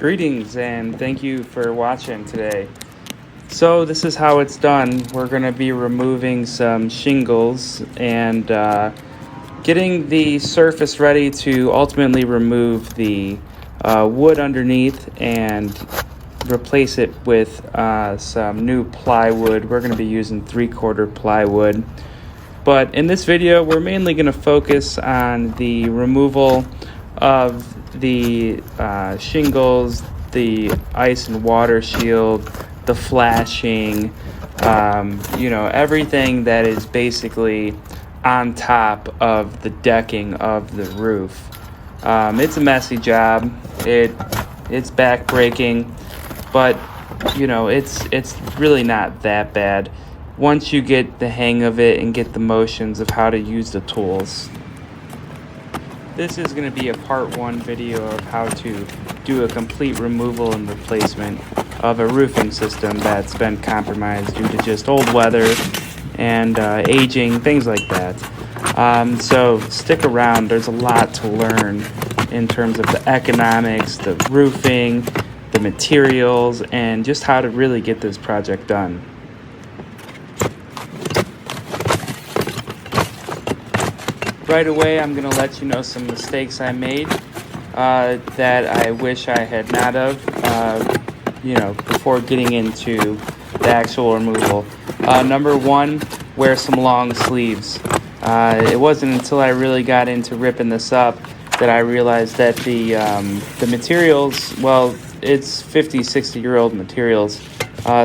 Greetings and thank you for watching today. So this is how it's done. We're going to be removing some shingles and getting the surface ready to ultimately remove the wood underneath and replace it with some new plywood. We're going to be using 3/4 plywood. But in this video, we're mainly going to focus on the removal of the shingles, the ice and water shield, the flashing, everything that is basically on top of the decking of the roof. It's a messy job. It's backbreaking, but it's really not that bad once you get the hang of it and get the motions of how to use the tools. This is going to be a part 1 video of how to do a complete removal and replacement of a roofing system that's been compromised due to just old weather and aging, things like that. So stick around. There's a lot to learn in terms of the economics, the roofing, the materials, and just how to really get this project done. Right away, I'm going to let you know some mistakes I made that I wish I had not of, before getting into the actual removal. Number 1, wear some long sleeves. It wasn't until I really got into ripping this up that I realized that the materials, well, it's 50, 60-year-old materials.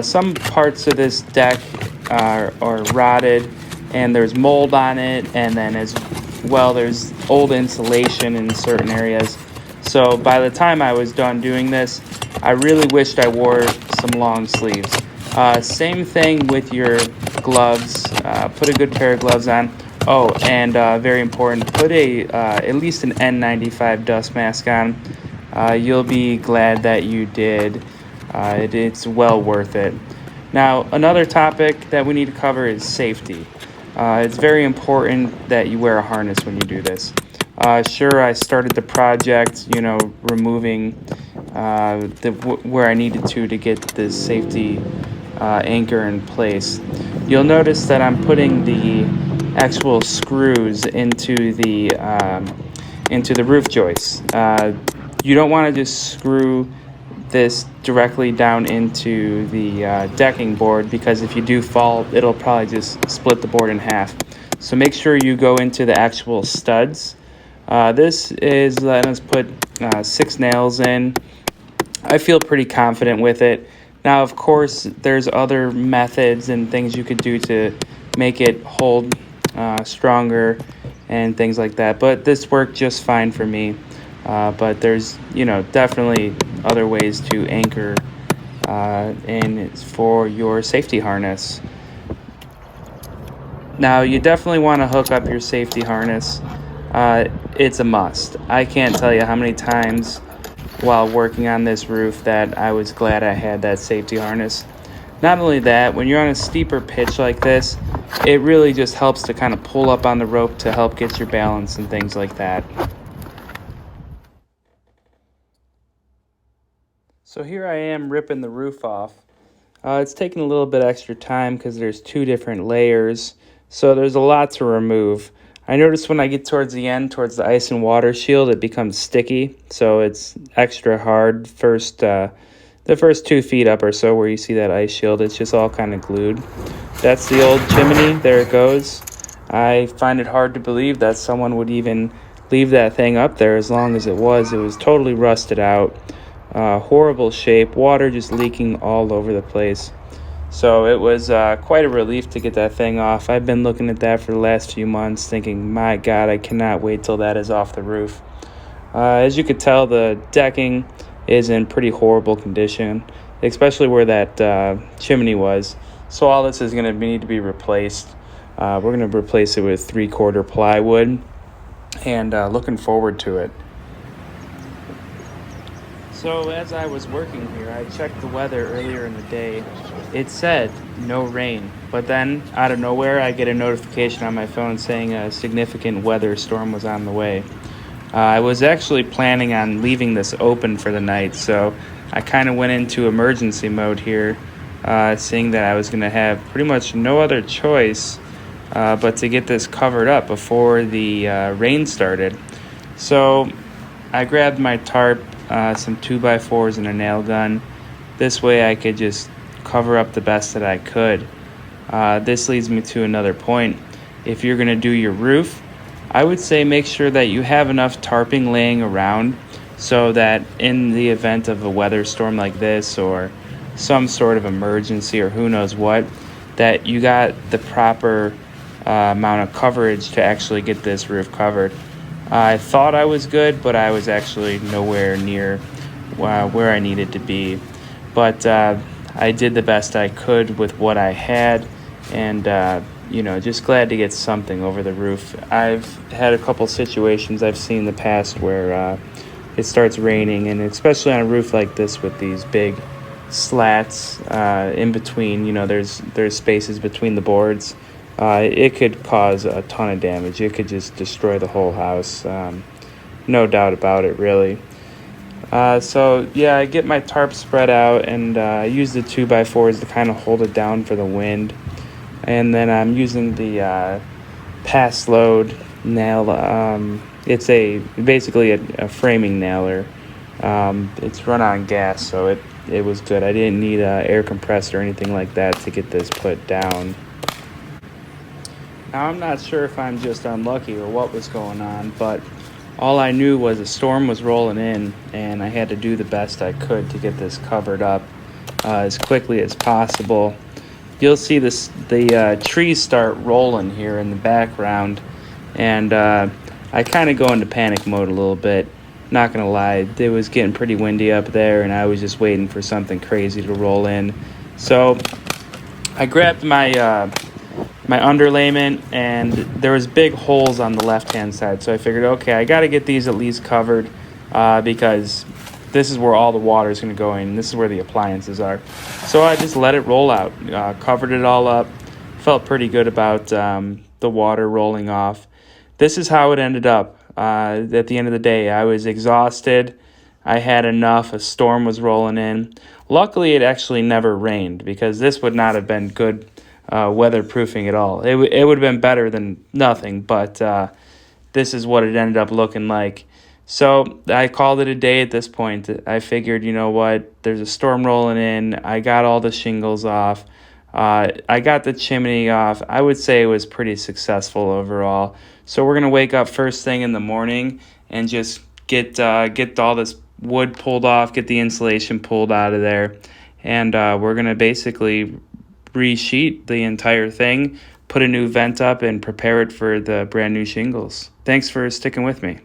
Some parts of this deck are rotted, and there's mold on it, and then as well there's old insulation in certain areas. So by the time I was done doing this, I really wished I wore some long sleeves. Same thing with your gloves. Put a good pair of gloves on. Oh, and very important, put at least an N95 dust mask on. You'll be glad that you did. It's well worth it. Now, another topic that we need to cover is safety. It's very important that you wear a harness when you do this. Sure, I started the project, removing where I needed to get this safety anchor in place. You'll notice that I'm putting the actual screws into the roof joists. You don't want to just screw this directly down into the decking board, because if you do fall, it'll probably just split the board in half. So make sure you go into the actual studs. This is letting us put 6 nails in. I feel pretty confident with it. Now, of course, there's other methods and things you could do to make it hold stronger and things like that, but this worked just fine for me. But there's, definitely other ways to anchor in for your safety harness. Now, you definitely want to hook up your safety harness. It's a must. I can't tell you how many times while working on this roof that I was glad I had that safety harness. Not only that, when you're on a steeper pitch like this, it really just helps to kind of pull up on the rope to help get your balance and things like that. So here I am ripping the roof off. It's taking a little bit extra time because there's 2 different layers, so there's a lot to remove. I notice when I get towards the end, towards the ice and water shield, it becomes sticky, so it's extra hard. The first 2 feet up or so where you see that ice shield, it's just all kind of glued. That's the old chimney. There it goes. I find it hard to believe that someone would even leave that thing up there as long as it was. It was totally rusted out. Horrible shape, water just leaking all over the place. So it was quite a relief to get that thing off. I've been looking at that for the last few months thinking, my God, I cannot wait till that is off the roof. As you could tell, the decking is in pretty horrible condition, especially where that chimney was. So all this is going to need to be replaced. We're going to replace it with 3/4 plywood, and looking forward to it. So as I was working here, I checked the weather earlier in the day. It said no rain, but then out of nowhere I get a notification on my phone saying a significant weather storm was on the way. I was actually planning on leaving this open for the night, so I kind of went into emergency mode here, seeing that I was going to have pretty much no other choice but to get this covered up before the rain started. So I grabbed my tarp, some 2x4s, and a nail gun. This way I could just cover up the best that I could. This leads me to another point. If you're going to do your roof, I would say make sure that you have enough tarping laying around so that in the event of a weather storm like this or some sort of emergency or who knows what, that you got the proper amount of coverage to actually get this roof covered. I thought I was good, but I was actually nowhere near where I needed to be. But I did the best I could with what I had, and just glad to get something over the roof. I've had a couple situations I've seen in the past where it starts raining, and especially on a roof like this with these big slats in between, there's spaces between the boards. It could cause a ton of damage. It could just destroy the whole house. No doubt about it, really. So yeah, I get my tarp spread out, and I use the 2x4s to kind of hold it down for the wind. And then I'm using the pass load nail. It's basically a framing nailer. It's run on gas, so it was good. I didn't need an air compressor or anything like that to get this put down. Now, I'm not sure if I'm just unlucky or what was going on, but all I knew was a storm was rolling in, and I had to do the best I could to get this covered up as quickly as possible. You'll see the trees start rolling here in the background, and I kind of go into panic mode a little bit. Not going to lie, it was getting pretty windy up there, and I was just waiting for something crazy to roll in. So I grabbed my underlayment, and there was big holes on the left-hand side. So I figured, okay, I got to get these at least covered because this is where all the water is going to go in, and this is where the appliances are. So I just let it roll out, covered it all up, felt pretty good about the water rolling off. This is how it ended up. At the end of the day, I was exhausted. I had enough. A storm was rolling in. Luckily, it actually never rained because this would not have been good weatherproofing at all. It would have been better than nothing, but this is what it ended up looking like. So I called it a day at this point. I figured, you know what, there's a storm rolling in. I got all the shingles off. I got the chimney off. I would say it was pretty successful overall. So we're going to wake up first thing in the morning and just get all this wood pulled off, get the insulation pulled out of there. And we're going to basically resheet the entire thing, put a new vent up, and prepare it for the brand new shingles. Thanks for sticking with me.